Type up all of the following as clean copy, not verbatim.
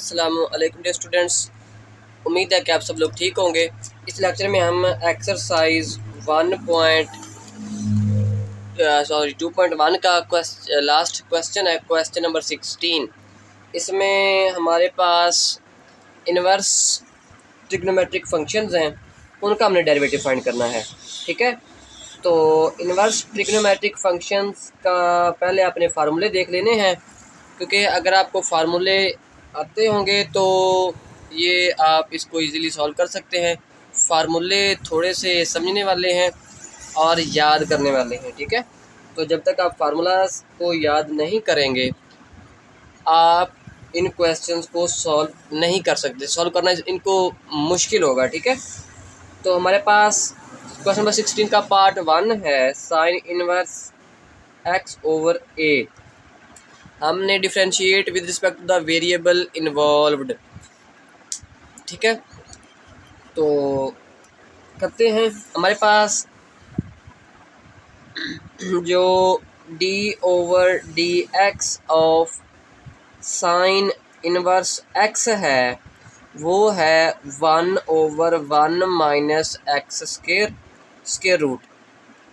अस्सलामुअलैकुम dear students, उम्मीद है कि आप सब लोग ठीक होंगे। इस लेक्चर में हम एक्सरसाइज 2.1 का लास्ट क्वेश्चन है, क्वेश्चन नंबर 16। इसमें हमारे पास इन्वर्स ट्रिग्नोमेट्रिक फंक्शंस हैं, उनका हमने डेरिवेटिव फाइंड करना है। ठीक है, तो इन्वर्स ट्रिग्नोमेट्रिक फंक्शंस का पहले आपने फार्मूले देख लेने हैं, क्योंकि अगर आपको फार्मूले आते होंगे तो ये आप इसको इजीली सॉल्व कर सकते हैं। फार्मूले थोड़े से समझने वाले हैं और याद करने वाले हैं। ठीक है, तो जब तक आप फार्मूलाज को याद नहीं करेंगे आप इन क्वेश्चंस को सॉल्व नहीं कर सकते। सॉल्व करना इनको मुश्किल होगा। ठीक है, तो हमारे पास क्वेश्चन नंबर 16 का पार्ट 1 है, sine inverse x over a. हमने differentiate with respect to the variable involved. ठीक है, तो करते हैं। हमारे पास जो d over d x of sine inverse x है वो है 1/1 माइनस एक्स स्केयर रूट।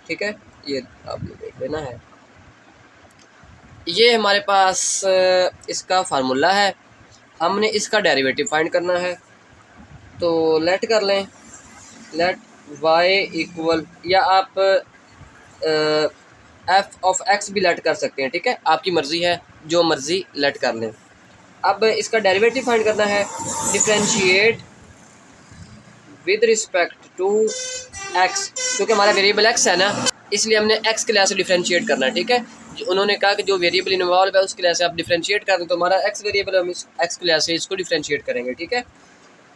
ठीक है, ये आपने देख लेना है। ये हमारे पास इसका फार्मूला है, हमने इसका डेरिवेटिव फाइंड करना है। तो लेट कर लें, लेट y इक्वल, या आप f ऑफ x भी लेट कर सकते हैं। ठीक है, आपकी मर्ज़ी है, जो मर्ज़ी लेट कर लें। अब इसका डेरिवेटिव फाइंड करना है, differentiate with respect to x, क्योंकि हमारा वेरिएबल x है ना, इसलिए हमने x के लिहाज से डिफ्रेंशिएट करना है। ठीक है, उन्होंने कहा कि जो वेरिएबल इन्वॉल्व है उसके लिहाज से आप डिफ्रेंशिएट कर दें, तो हमारा x वेरिएबल, हम इस x के लिहाज से इसको डिफ्रेंशिएट करेंगे। ठीक है,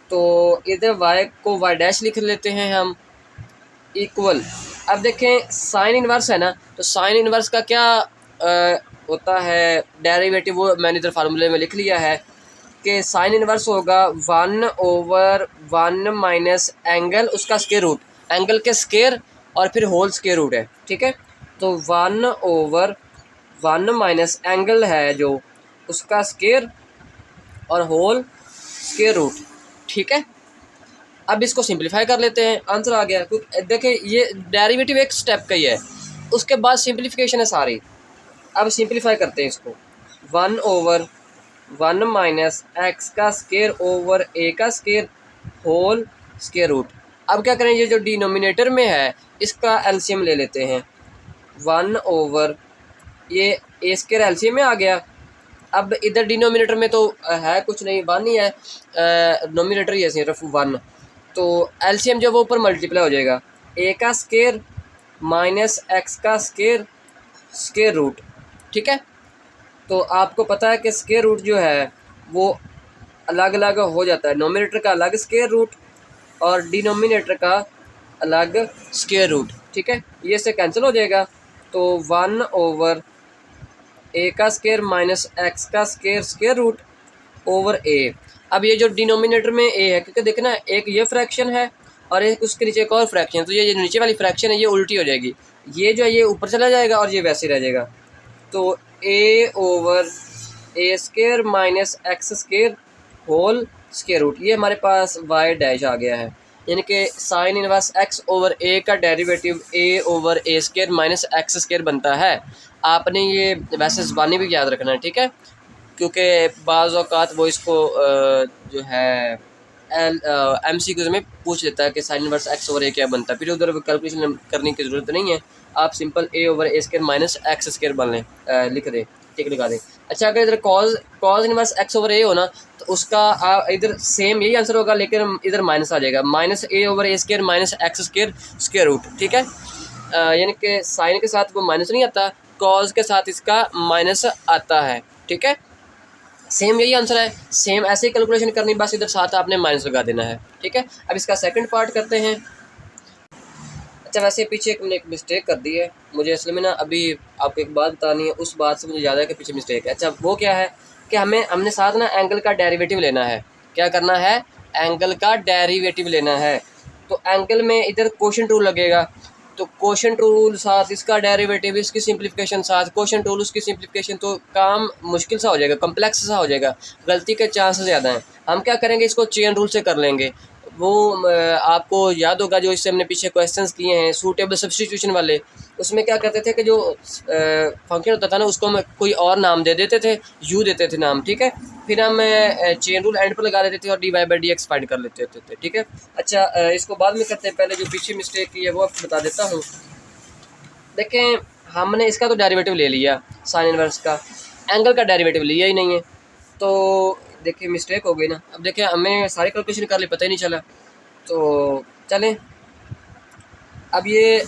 तो इधर y को y डैश लिख लेते हैं हम, इक्वल। अब देखें साइन इनवर्स है ना, तो साइन इनवर्स का क्या होता है डेरिवेटिव, वो मैंने इधर फार्मूले में लिख लिया है कि साइन इनवर्स होगा 1/1 माइनस एंगल, उसका स्क्वायर रूट, एंगल के स्क्वायर और फिर होल स्क्वायर रूट है। ठीक है, तो 1/1 माइनस एंगल है जो, उसका स्क्वायर और होल स्क्वायर रूट। ठीक है, अब इसको सिंपलीफाई कर लेते हैं, आंसर आ गया। क्योंकि देखिए ये डेरिवेटिव एक स्टेप का ही है, उसके बाद सिंपलीफिकेशन है सारी। अब सिंपलीफाई करते हैं इसको, 1/1 माइनस एक्स का स्क्वायर ओवर ए का स्क्वायर होल स्क्वायर रूट। अब क्या करें, ये जो डिनोमिनेटर में है इसका एलसीएम ले लेते हैं। 1/, ये ए स्क्वायर एलसीएम में आ गया। अब इधर डिनोमिनेटर में तो है कुछ नहीं, 1 ही है, नोमिनेटर ही है सिर्फ 1, तो एलसीएम जो वो ऊपर मल्टीप्लाई हो जाएगा, ए का स्क्वायर माइनस एक्स का स्क्वायर रूट। ठीक है, तो आपको पता है कि स्क्वायर रूट जो है वो अलग अलग हो जाता है, नोमिनेटर का अलग स्क्वायर रूट और डिनोमिनेटर का अलग स्क्वायर रूट। ठीक है, ये से कैंसिल हो जाएगा, तो 1/, ए का स्क्वायर माइनस एक्स का स्क्वायर रूट ओवर ए। अब ये जो डिनोमिनेटर में ए है, क्योंकि देखना एक ये फ्रैक्शन है और एक उसके नीचे एक और फ्रैक्शन है, तो ये नीचे वाली फ्रैक्शन है ये उल्टी हो जाएगी, ये जो है ये ऊपर चला जाएगा और ये वैसे रह जाएगा। तो A over A square minus x square whole square root, ये हमारे पास वाई डैश आ गया है। यानी कि साइन इनवर्स एक्स ओवर ए का derivative A over A square minus x square बनता है। आपने ये वैसे ज़बानी भी याद रखना है। ठीक है, क्योंकि बाज़ औक़ात वो इसको जो है MCQs में पूछ लेता है कि साइन इनवर्स एक्स ओवर ए क्या बनता है, फिर उधर कैलकुलेशन करने की ज़रूरत नहीं है, आप simple A over A square minus x square बन लें, लिख दें, टिक लगा दें। अच्छा, अगर इधर कॉज इनवर्स एक्स ओवर ए हो ना, तो उसका इधर सेम यही आंसर होगा, लेकिन इधर माइनस आ जाएगा, minus A over A square minus x square root. ठीक है, यानी कि साइन के साथ वो माइनस नहीं आता, कॉज के साथ इसका माइनस आता है। ठीक है, सेम यही आंसर है, सेम ऐसे ही कैलकुलेशन करनी, बस इधर साथ आपने माइनस लगा देना है। ठीक है, अब इसका सेकंड पार्ट करते हैं। अच्छा, वैसे पीछे हमने एक मिस्टेक कर दी है, मुझे असल में ना अभी आपको एक बात बतानी है, उस बात से मुझे याद है कि पीछे मिस्टेक है। अच्छा, वो क्या है कि हमने साथ ना एंगल का डेरिवेटिव लेना है। क्या करना है, एंगल का डेरिवेटिव लेना है। तो एंगल में इधर क्वोशंट रूल लगेगा, तो क्वोशंट रूल साथ इसका डेरिवेटिव, इसकी सिंप्लीफिकेशन साथ क्वोशंट रूल, उसकी सिंप्लीफिकेशन, तो काम मुश्किल सा हो जाएगा, कम्प्लेक्स सा हो जाएगा, गलती के चांसेस ज़्यादा हैं। हम क्या करेंगे, इसको चेन रूल से कर लेंगे। वो आपको याद होगा जो इससे हमने पीछे क्वेश्चंस किए हैं सूटेबल सब्स्टिट्यूशन वाले, उसमें क्या करते थे कि जो फंक्शन होता था ना उसको हम कोई और नाम दे देते थे, यू देते थे नाम, ठीक है। फिर हम चेन रूल एंड पर लगा देते थे और d Y by D x find कर लेते थे, ठीक है। अच्छा इसको बाद में करते हैं, पहले जो पीछे मिस्टेक की है वो आपको बता देता हूँ। देखें हमने इसका तो डेरिवेटिव ले लिया साइन इनवर्स का, एंगल का डेरिवेटिव लिया ही नहीं है, तो देखिए मिस्टेक हो गई ना। अब देखिए हमें सारी कैलकुलेशन कर ली, पता ही नहीं चला। तो चलें, अब ये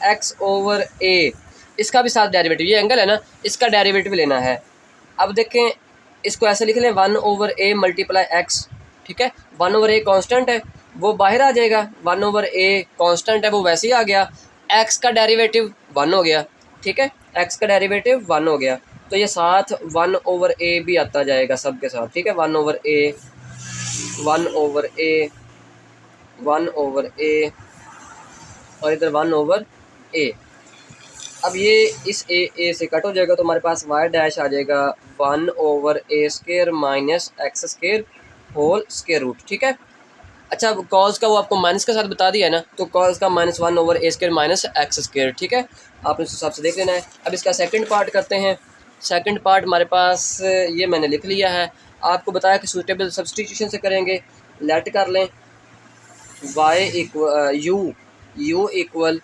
x ओवर a, इसका भी साथ डेरिवेटिव, ये एंगल है ना, इसका डेरिवेटिव लेना है। अब देखें इसको ऐसे लिख लें 1 ओवर a मल्टीप्लाई x, ठीक है। 1 ओवर a कांस्टेंट है, वो बाहर आ जाएगा, 1 ओवर a कांस्टेंट है, वो वैसे ही आ गया। x का डेरिवेटिव 1 हो गया, ठीक है, x का डेरिवेटिव 1 हो गया, तो ये साथ 1 ओवर a भी आता जाएगा सब के साथ, ठीक है। 1 over a, 1 over a, 1 over a और इधर 1 ओवर a। अब ये इस a से कट हो जाएगा, तो हमारे पास y डैश आ जाएगा 1 over a square minus x square whole square root, ठीक है। अच्छा कॉस का वो आपको माइनस के साथ बता दिया है ना, तो कॉस का -1 over a square minus x square, ठीक है, आपने उस हिसाब से देख लेना है। अब इसका सेकंड पार्ट करते हैं। सेकंड पार्ट हमारे पास ये मैंने लिख लिया है, आपको बताया कि सूटेबल सब्स्टिट्यूशन से करेंगे। लेट कर लें y इक्वल u इक्वल,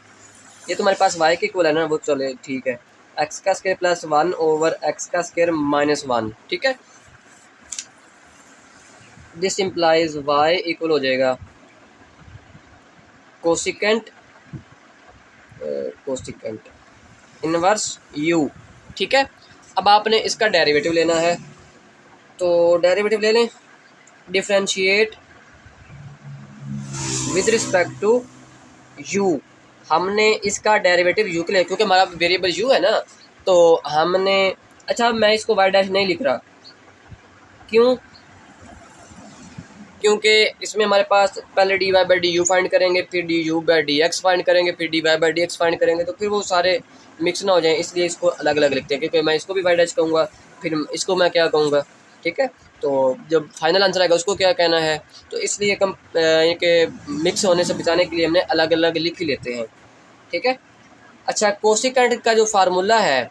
ये तो हमारे पास y के इक्वल है ना, वो चले ठीक है, x का स्क्वायर प्लस 1 ओवर x का स्क्वायर माइनस 1, ठीक है। दिस इम्प्लाइज y इक्वल हो जाएगा कोसिकेंट इनवर्स u, ठीक है। अब आपने इसका डेरिवेटिव लेना है, तो डेरिवेटिव ले लें, differentiate with respect to u। हमने इसका डेरिवेटिव u के लिए, क्योंकि हमारा वेरिएबल u है ना, तो हमने, अच्छा मैं इसको y डैश नहीं लिख रहा, क्यों, क्योंकि इसमें हमारे पास पहले d Y by d u find करेंगे, फिर d u by D x find करेंगे, फिर d Y by D x find करेंगे, तो फिर वो सारे मिक्स ना हो जाएं, इसलिए इसको अलग अलग लिखते हैं, क्योंकि मैं इसको भी वाई डैश कहूँगा, फिर इसको मैं क्या कहूँगा, ठीक है। तो जब फाइनल आंसर आएगा उसको क्या कहना है, तो इसलिए के मिक्स होने से बचाने के लिए हमने अलग अलग लिख ही लेते हैं, ठीक है। अच्छा कोसिकेंट का जो फार्मूला है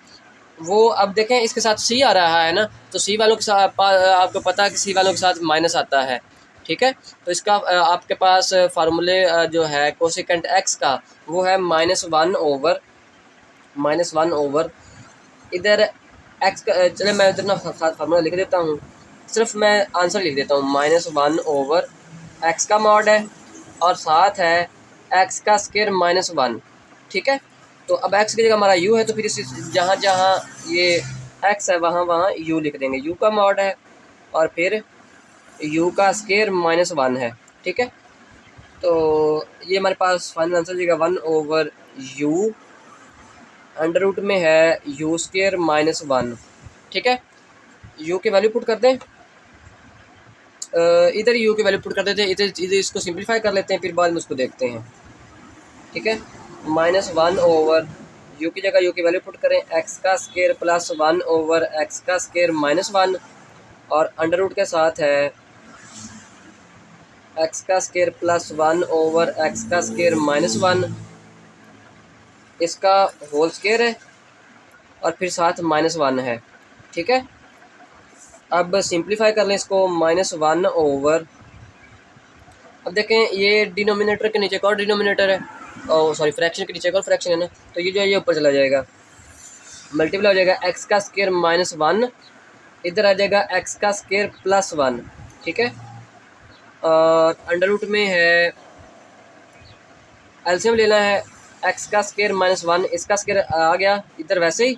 वो, अब देखें इसके साथ सी आ रहा है ना, तो सी वालों के साथ आपको पता है कि सी वालों के साथ माइनस आता है, ठीक है। तो इसका आपके पास फार्मूले जो है कोसिकेंट एक्स का, वो है -1 ओवर इधर एक्स का, चले मैं इधर ना फार्मूला लिख देता हूँ, सिर्फ मैं आंसर लिख देता हूँ, -1 ओवर एक्स का मॉड है और साथ है एक्स का स्क्वायर -1, ठीक है। तो अब एक्स की जगह हमारा यू है, तो फिर इस जहाँ जहाँ ये एक्स है वहाँ वहाँ यू लिख देंगे, यू का मॉड है और फिर u का स्क्वायर -1 है, ठीक है। तो ये हमारे पास फाइनल आंसर जाएगा 1 ओवर u अंडर रूट में है u स्क्वायर -1, ठीक है। u की वैल्यू पुट कर दें, इधर u की वैल्यू पुट कर देते हैं, इधर इसको सिंप्लीफाई कर लेते हैं, फिर बाद में उसको देखते हैं, ठीक है। -1 ओवर u की जगह u की वैल्यू पुट करें, x का स्क्वायर प्लस 1 ओवर x का स्क्वायर -1 और अंडर रूट के साथ है x का स्क्वायर प्लस 1 ओवर x का स्क्वायर -1, इसका होल स्क्वायर है और फिर साथ -1 है, ठीक है। अब सिंप्लीफाई कर लें इसको, -1 ओवर, अब देखें ये डिनोमिनेटर के नीचे एक और डिनोमिनेटर है, और सॉरी फ्रैक्शन के नीचे एक और फ्रैक्शन है ना, तो ये जो है ये ऊपर चला जाएगा, मल्टीप्लाई हो जाएगा x का स्क्वायर -1, इधर आ जाएगा x का स्क्वायर प्लस 1, ठीक है। और अंडर रूट में है, एलसीएम लेना है, x का स्क्वायर -1, इसका स्क्वायर आ गया इधर, वैसे ही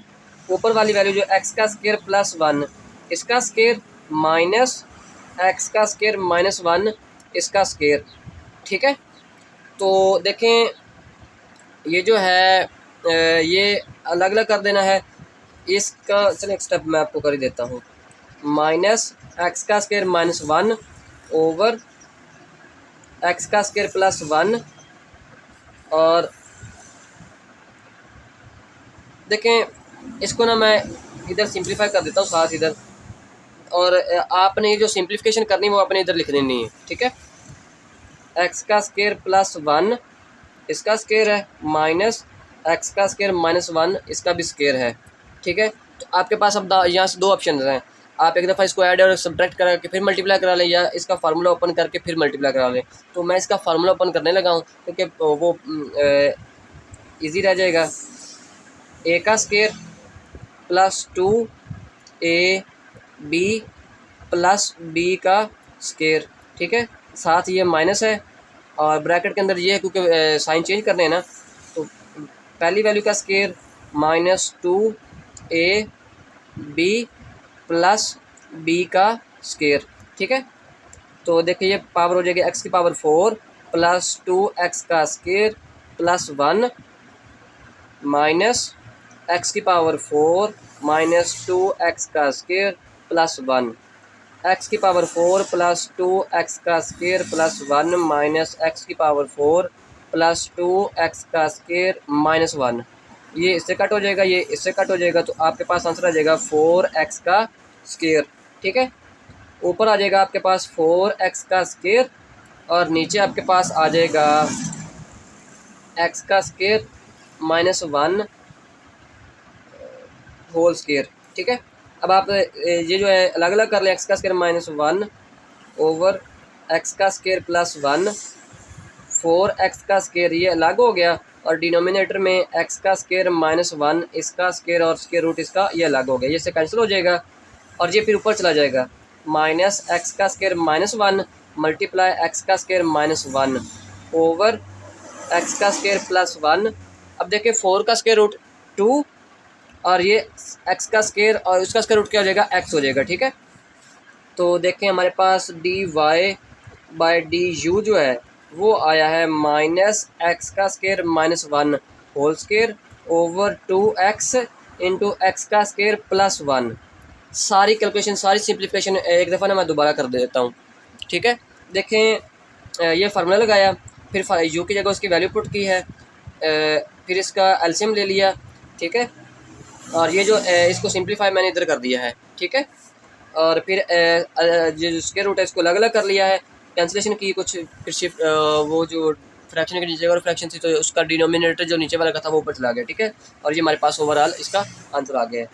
ऊपर वाली वैल्यू जो x का स्क्वायर प्लस 1, इसका स्क्वायर माइनस x का स्क्वायर -1, इसका स्क्वायर, ठीक है। तो देखें ये जो है ये अलग अलग कर देना है, इसका चलिए एक स्टेप मैं आपको कर ही देता हूँ, -x का स्क्वायर -1 ओवर x का स्क्वायर प्लस 1 और देखें इसको ना मैं इधर सिंप्लीफाई कर देता हूँ साथ इधर, और आपने ये जो सिंप्लीफिकेशन करनी है वो आपने इधर लिख देनी है, ठीक है। एक्स का स्क्वायर प्लस 1 इसका स्क्वायर है, माइनस एक्स का स्क्वायर माइनस 1 इसका भी स्क्वायर है, ठीक है। तो आपके पास अब यहाँ से दो ऑप्शन हैं, आप एक दफ़ा इसको ऐड और सब्ट्रैक्ट करा के फिर मल्टीप्लाई करा लें, या इसका फार्मूला ओपन करके फिर मल्टीप्लाई करा लें। तो मैं इसका फार्मूला ओपन करने लगा हूँ क्योंकि वो इजी रह जाएगा। ए का square plus 2 AB plus b का स्क्वायर, ठीक है। साथ ये माइनस है और ब्रैकेट के अंदर ये है क्योंकि साइन चेंज करने हैं ना, तो पहली वैल्यू का स्क्वायर -2AB प्लस बी का स्क्वायर, ठीक है। तो देखिए ये पावर हो जाएगी x की पावर 4 प्लस 2x का स्क्वायर प्लस 1 माइनस x की पावर 4 माइनस 2x का स्क्वायर प्लस 1, x की पावर 4 प्लस 2x का स्क्वायर प्लस 1 माइनस x की पावर 4 प्लस 2x का स्क्वायर माइनस 1। ये इससे कट हो जाएगा, ये इससे कट हो जाएगा, तो आपके पास आंसर आ जाएगा 4x का स्क्वायर, ठीक है। ऊपर आ जाएगा आपके पास 4x का स्क्वायर और नीचे आपके पास आ जाएगा x का स्क्वायर माइनस 1 होल स्क्वायर, ठीक है। अब आप ये जो है अलग अलग कर लें, एक्स का स्क्वायर माइनस 1 ओवर एक्स का स्क्वायर प्लस 1, 4x का स्क्वायर ये अलग हो गया, और डिनोमिनेटर में एक्स का स्क्वायर माइनस 1 इसका स्क्वायर और स्क्वायर रूट इसका ये अलग हो गया, ये से कैंसिल हो जाएगा और ये फिर ऊपर चला जाएगा। माइनस एक्स का स्क्वायर माइनस 1 मल्टीप्लाई एक्स का स्क्वायर माइनस 1 ओवर एक्स का स्क्वायर प्लस 1। अब देखिए 4 का स्क्वायर रूट 2 और ये x का स्क्वायर और उसका स्क्वायर रूट क्या हो जाएगा, x हो जाएगा, ठीक है। तो देखें हमारे पास dy/du जो है वो आया है माइनस एक्स का square minus 1 whole square over 2x into x का स्क्वायर प्लस 1। सारी कैलकुलेशन सारी सिंप्लीफिकेशन एक दफ़ा ना मैं दोबारा कर देता हूँ, ठीक है। देखें ये फार्मूला लगाया, फिर u की जगह उसकी वैल्यू पुट की है, फिर इसका एलसीएम ले लिया, ठीक है। और ये जो इसको सिंप्लीफाई मैंने इधर कर दिया है, ठीक है। और फिर जो स्क्वायर रूट है इसको अलग अलग कर लिया है, कैंसिलेशन की कुछ, फिर शिफ्ट वो जो फ्रैक्शन के नीचे और फ्रैक्शन थी तो उसका डिनोमिनेटर जो नीचे वाला का था वो ऊपर चला गया, ठीक है। और ये हमारे पास ओवरऑल इसका आंसर आ गया है।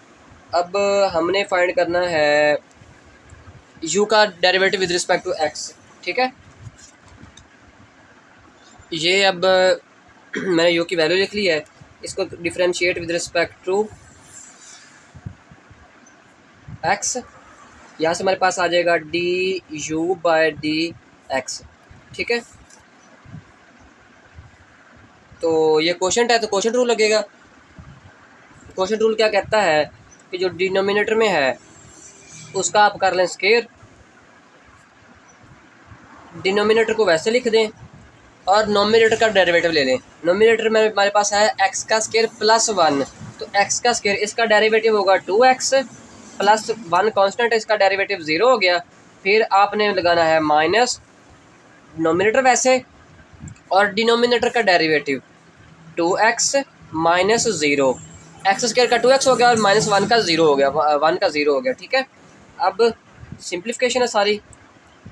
अब हमने फाइंड करना है u का derivative with respect to x, ठीक है। ये अब मैंने u की वैल्यू लिख ली है, इसको differentiate with respect to x, यहाँ से हमारे पास आ जाएगा du/dx, ठीक है। तो ये क्वोशंट है तो क्वोशंट रूल लगेगा। क्वोशंट रूल क्या कहता है कि जो डिनोमिनेटर में है उसका आप कर लें स्क्वायर, डिनोमिनेटर को वैसे लिख दें और नोमिनेटर का डेरिवेटिव ले लें। नोमिनेटर में हमारे पास है x का स्क्वायर प्लस 1, तो x का स्क्वायर इसका डेरिवेटिव होगा 2x प्लस 1 कांस्टेंट है, इसका डेरिवेटिव 0 हो गया। फिर आपने लगाना है माइनस नोमिनेटर वैसे और डिनोमिनेटर का derivative 2x minus 0, x square का 2x हो गया और माइनस 1 का 0 हो गया, 1 का 0 हो गया, ठीक है। अब सिंप्लीफिकेशन है सारी,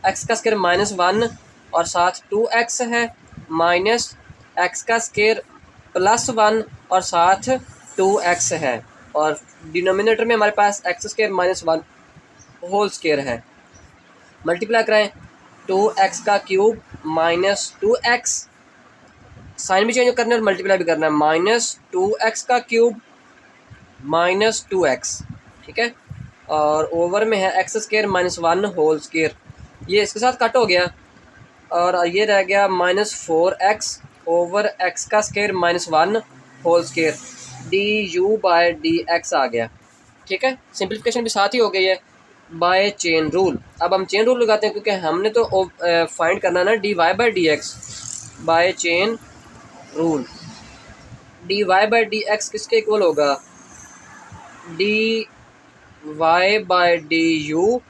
x का स्क्वायर माइनस 1 और साथ 2x है माइनस एक्स का स्क्वायर प्लस 1 और साथ 2x है, और डिनोमिनेटर में हमारे पास X square minus 1 whole square है। मल्टीप्लाई कराएं 2x का क्यूब माइनस 2x, साइन भी चेंज करना है और मल्टीप्लाई भी करना है, माइनस 2x का क्यूब माइनस 2x, ठीक है। और ओवर में है x square minus 1 whole square, ये इसके साथ कट हो गया और ये रह गया माइनस 4x ओवर एक्स का square minus 1 whole square, du/dx आ गया, ठीक है। सिंप्लीफिकेशन भी साथ ही हो गई है बाय चेन रूल। अब हम चेन रूल लगाते हैं क्योंकि हमने तो फाइंड करना ना dy/dx bye chain rule. dy/dx किसके इक्वल होगा, dy/du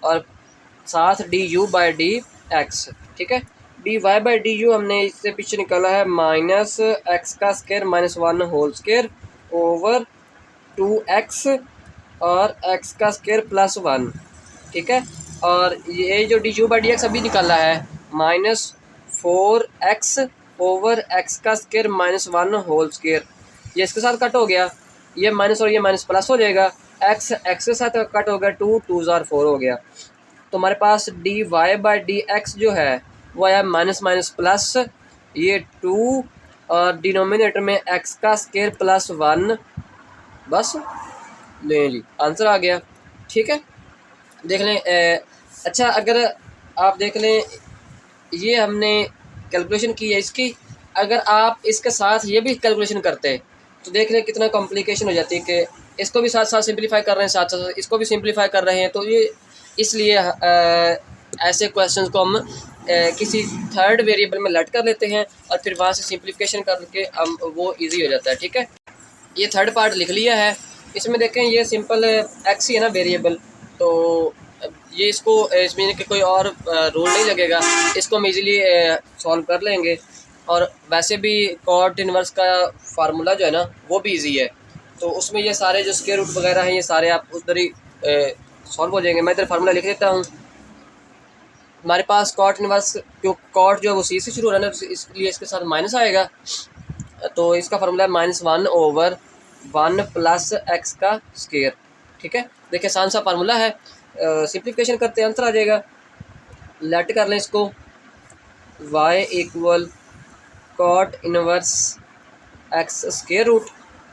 और साथ du/dx, ठीक है। dy/du हमने इससे पीछे निकाला है माइनस एक्स का square minus 1 whole square over 2x और x का स्क्वायर प्लस 1, ठीक है। और ये जो D u by D x अभी निकाला है -4x ओवर x का स्क्वायर -1 होल स्क्वायर, ये इसके साथ कट हो गया, ये माइनस और ये माइनस प्लस हो जाएगा, x के साथ कट हो गया, 2 2 ज़ार 4 हो गया। तो हमारे पास D Y by D X जो है वो है माइनस माइनस प्लस, ये 2 और डिनोमिनेटर में x का स्क्वायर प्लस 1, बस लें जी आंसर आ गया, ठीक है। देख लें अच्छा, अगर आप देख लें ये हमने कैलकुलेशन की है इसकी, अगर आप इसके साथ ये भी कैलकुलेशन करते तो देख लें कितना कॉम्प्लिकेशन हो जाती है कि इसको भी साथ साथ सिंप्लीफाई कर रहे हैं, साथ साथ इसको भी सिंप्लीफाई कर रहे हैं। तो ये इसलिए ऐसे क्वेश्चंस को हम किसी थर्ड वेरिएबल में लेट कर लेते हैं और फिर वहाँ से सिंप्लीफिकेशन करके हम वो इजी हो जाता है, ठीक है। ये थर्ड पार्ट लिख लिया है, इसमें देखें ये सिंपल एक्स ही है ना वेरिएबल, तो ये इसको इसमें कि कोई और रूल नहीं लगेगा, इसको हम इजीली सॉल्व कर लेंगे। और वैसे भी कॉट इनवर्स का फार्मूला जो है ना वो भी इजी है, तो उसमें ये सारे जो स्क्वायर रूट वगैरह हैं ये सारे आप उधर ही सॉल्व हो जाएंगे। मैं इधर फार्मूला लिख देता हूँ। हमारे पास कॉट इनवर्स, जो कॉट जो है वो सी से शुरू हो रहा है ना, इसलिए इसके साथ माइनस आएगा, तो इसका फार्मूला है -1 ओवर 1 प्लस एक्स का स्क्वायर, ठीक है। देखिए आसान सा फार्मूला है, सिंप्लीफिकेशन करते हैं आंसर आ जाएगा। लेट कर लें इसको, y equal cot inverse x square root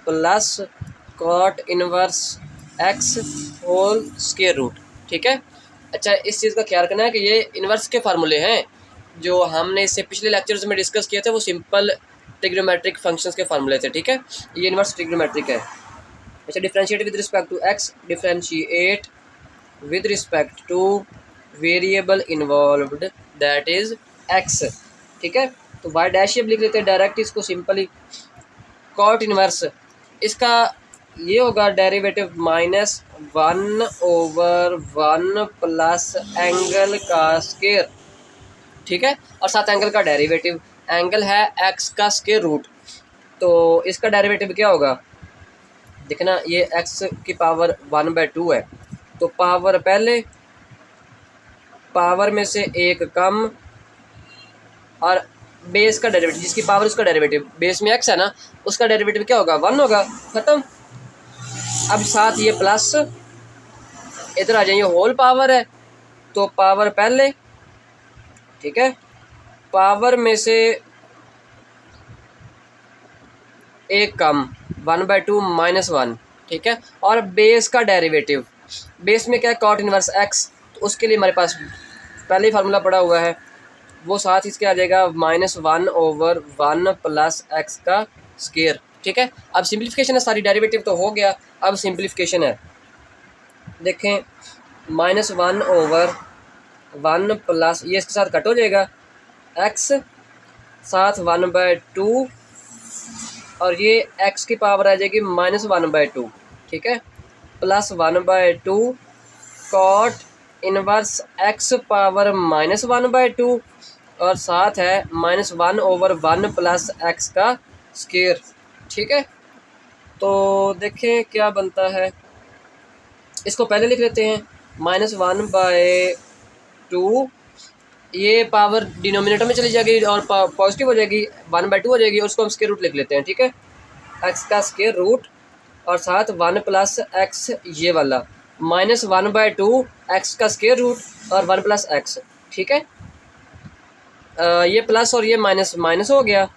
plus cot inverse x whole square root, ठीक है। अच्छा, इस चीज़ का ख्याल रखना है कि ये इनवर्स के फार्मूले हैं, जो हमने इससे पिछले लेक्चर्स में डिस्कस किए थे वो सिंपल ट्रिग्नोमेट्रिक फंक्शंस के फार्मूले थे, ठीक है। ये इनवर्स ट्रिग्नोमेट्रिक है। अच्छा, differentiate with respect to x, differentiate with respect to variable involved that is x, ठीक है। तो वाई डैश लिख लेते हैं डायरेक्ट इसको सिंपली। कॉट इनवर्स इसका ये होगा डेरिवेटिव -1 ओवर 1 प्लस एंगल का स्क्वायर, ठीक है। और साथ एंगल का डेरिवेटिव, एंगल है एक्स का स्क्वायर रूट, तो इसका डेरिवेटिव क्या होगा, देखना ये एक्स की पावर 1/2 है, तो पावर पहले, पावर में से एक कम और बेस का डेरिवेटिव, जिसकी पावर उसका डेरिवेटिव, बेस में एक्स है ना उसका डेरिवेटिव क्या होगा, 1 होगा, ख़त्म। अब साथ ये प्लस, इधर आ जाइए होल पावर है, तो पावर पहले, ठीक है, पावर में से एक कम 1/2 -1, ठीक है। और बेस का डेरिवेटिव, बेस में क्या है कॉट इनवर्स एक्स, तो उसके लिए हमारे पास पहले ही फार्मूला पड़ा हुआ है, वो साथ इसके आ जाएगा -1 ओवर 1 प्लस एक्स का स्क्वायर, ठीक है। अब सिंप्लीफिकेशन है सारी, डेरिवेटिव तो हो गया, अब सिंप्लीफिकेशन है। देखें -1 ओवर 1 प्लस, ये इसके साथ कट हो जाएगा, एक्स साथ 1/2 और ये एक्स की पावर आ जाएगी -1/2, ठीक है, plus 1/2 cot inverse x power -1/2 और साथ है -1 ओवर 1 प्लस एक्स का स्क्वायर, ठीक है। तो देखें क्या बनता है, इसको पहले लिख लेते हैं -1/2, ये पावर डिनोमिनेटर में चली जाएगी और पॉजिटिव हो जाएगी, 1/2 हो जाएगी, और उसको हम स्क्वायर रूट लिख लेते हैं, ठीक है। एक्स का स्क्वायर रूट और साथ 1 प्लस एक्स, ये वाला -1/2 एक्स का स्क्वायर रूट और 1 प्लस एक्स, ठीक है। ये प्लस और ये माइनस माइनस हो गया,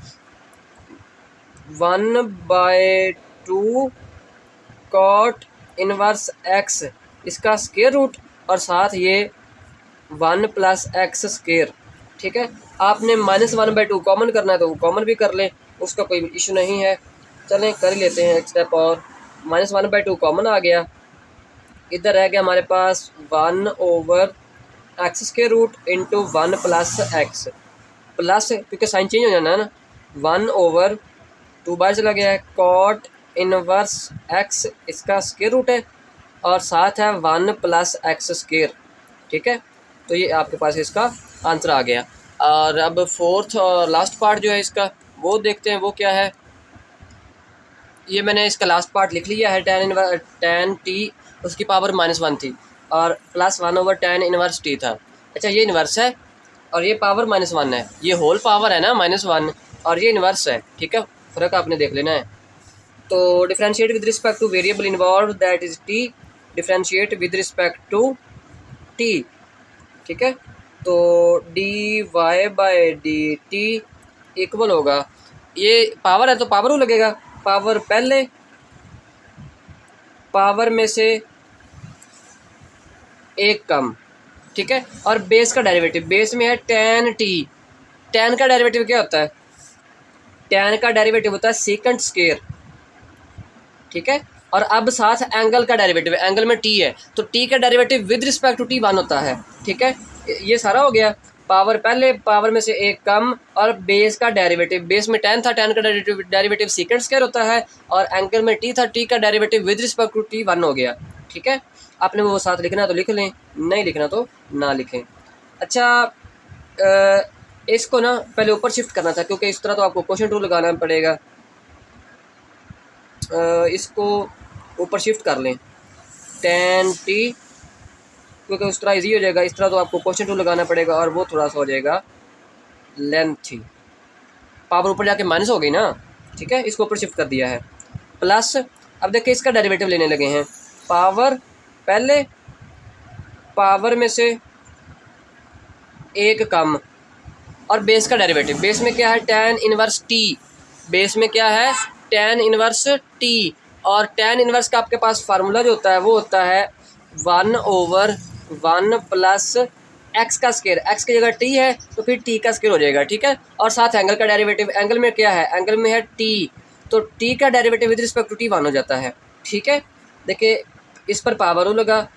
1/2 कॉट इनवर्स एक्स इसका स्क्वायर रूट और साथ ये 1 प्लस एक्स स्क्वायर, ठीक है। आपने -1/2 कॉमन करना है तो कॉमन भी कर लें, उसका कोई इशू नहीं है। चलें कर लेते हैं एक स्टेप और, -1/2 कॉमन आ गया, इधर रह गया हमारे पास 1 over x square root into 1 plus x, plus क्योंकि साइन चेंज हो जाना है ना, 1 ओवर 2 बार चला गया है, कॉट इनवर्स एक्स इसका स्क्वायर रूट है और साथ है 1 प्लस एक्स स्क्वायर, ठीक है। तो ये आपके पास इसका आंसर आ गया। और अब फोर्थ और लास्ट पार्ट जो है इसका वो देखते हैं, वो क्या है। ये मैंने इसका लास्ट पार्ट लिख लिया है, tan t उसकी पावर -1 थी और +1/tan−1 t था। अच्छा ये इन्वर्स है और ये पावर -1 है, ये होल पावर है ना -1 और ये इन्वर्स है, ठीक है, फ़र्क आपने देख लेना है। तो differentiate with respect to variable involve that is t, differentiate with respect to t, ठीक है। तो dy/dt इक्वल होगा, ये पावर है तो पावर हो लगेगा, पावर पहले पावर में से एक कम, ठीक है, और बेस का डेरिवेटिव, बेस में है tan t, tan का डेरिवेटिव क्या होता है, tan का डेरिवेटिव होता है सेकंड स्क्वायर, ठीक है। और अब साथ एंगल का डेरिवेटिव है, एंगल में t है तो t का derivative with respect to t 1 होता है, ठीक है। ये सारा हो गया, पावर पहले पावर में से एक कम और बेस का डेरिवेटिव, बेस में tan था, tan का डेरिवेटिव सेकंड स्क्वायर होता है और एंगल में t था, t का derivative with respect to t 1 हो गया, ठीक है। आपने वो साथ लिखना तो लिख लें, नहीं लिखना तो ना लिखें। अच्छा इसको ना पहले ऊपर शिफ्ट करना था क्योंकि इस तरह तो आपको क्वेश्चन टू लगाना पड़ेगा, इसको ऊपर शिफ्ट कर लें tan t, क्योंकि उस तरह इजी हो जाएगा, इस तरह तो आपको क्वेश्चन टू लगाना पड़ेगा और वो थोड़ा सा हो जाएगा लेंथी, पावर ऊपर जाके माइनस हो गई ना, ठीक है, इसको ऊपर शिफ्ट कर दिया है प्लस। अब देखिए इसका डेरिवेटिव लेने लगे हैं, पावर पहले पावर में से एक कम और बेस का डेरिवेटिव, बेस में क्या है tan इनवर्स t, बेस में क्या है tan इनवर्स t और tan इनवर्स का आपके पास फार्मूला जो होता है वो होता है 1/1 प्लस x का स्क्वायर, x की जगह t है तो फिर t का स्क्वायर हो जाएगा, ठीक है। और साथ एंगल का डेरिवेटिव, एंगल में क्या है, एंगल में है t तो t का derivative with respect to t 1 हो जाता है, ठीक है। देखिए इस पर पावर लगा,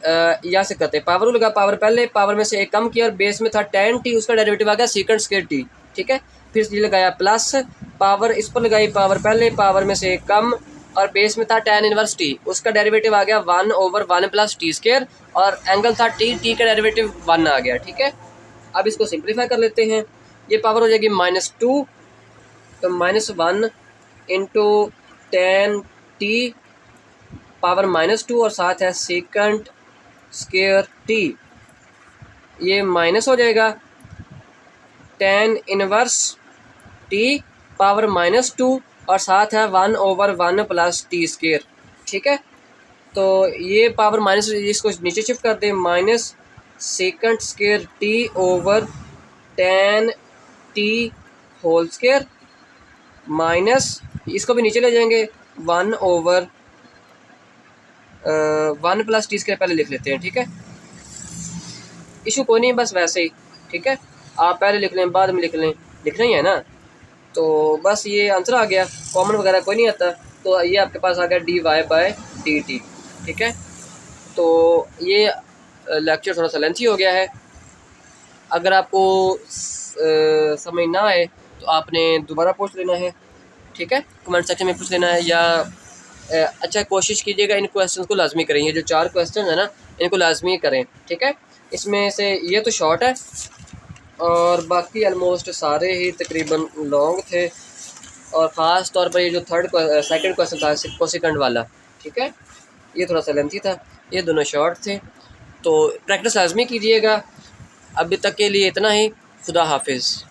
यहाँ से करते हैं पावर लगा, पावर पहले पावर में से एक कम किया और बेस में था tan t, उसका डेरिवेटिव आ गया सेकंड स्क्वायर t, ठीक है। फिर ये लगाया प्लस, पावर इस पर लगाई, पावर पहले पावर में से एक कम और बेस में था tan इनवर्स t, उसका डेरिवेटिव आ गया 1/1 प्लस t स्क्वायर और एंगल था t का डेरिवेटिव 1 आ गया, ठीक है। अब इसको सिंप्लीफाई कर लेते हैं, ये पावर हो जाएगी -2 तो -1 इंटू tan t पावर -2 और साथ है सेकंड स्क्वायर t, ये माइनस हो जाएगा tan इनवर्स t पावर -2 और साथ है 1/1 प्लस t स्क्वायर, ठीक है। तो ये पावर माइनस, इसको नीचे शिफ्ट कर दें, minus second square t over tan t whole square minus, इसको भी नीचे ले जाएंगे 1/1 प्लस टी स्क्वायर पहले लिख लेते हैं, ठीक है। इशू कोई नहीं, बस वैसे ही, ठीक है, आप पहले लिख लें बाद में लिख लें, लिखना ही है ना। तो बस ये आंसर आ गया, कॉमन वगैरह कोई नहीं आता, तो ये आपके पास आ गया dy/dt, ठीक है। तो ये लेक्चर थोड़ा सा लेंथी हो गया है, अगर आपको समझ ना आए तो आपने दोबारा पूछ लेना है, ठीक है, कमेंट सेक्शन में पूछ लेना है या अच्छा कोशिश कीजिएगा इन क्वेश्चन को लाजमी करें, ये जो 4 क्वेश्चन है ना इनको लाजमी करें, ठीक है। इसमें से ये तो शॉर्ट है और बाकी ऑलमोस्ट सारे ही तकरीबन लॉन्ग थे और ख़ास तौर पर ये जो सेकंड क्वेश्चन था कोसेकेंड वाला, ठीक है, ये थोड़ा सा लेंथी था, ये दोनों शॉर्ट थे। तो प्रैक्टिस लाजमी कीजिएगा। अभी तक के लिए इतना ही, खुदा हाफिज़।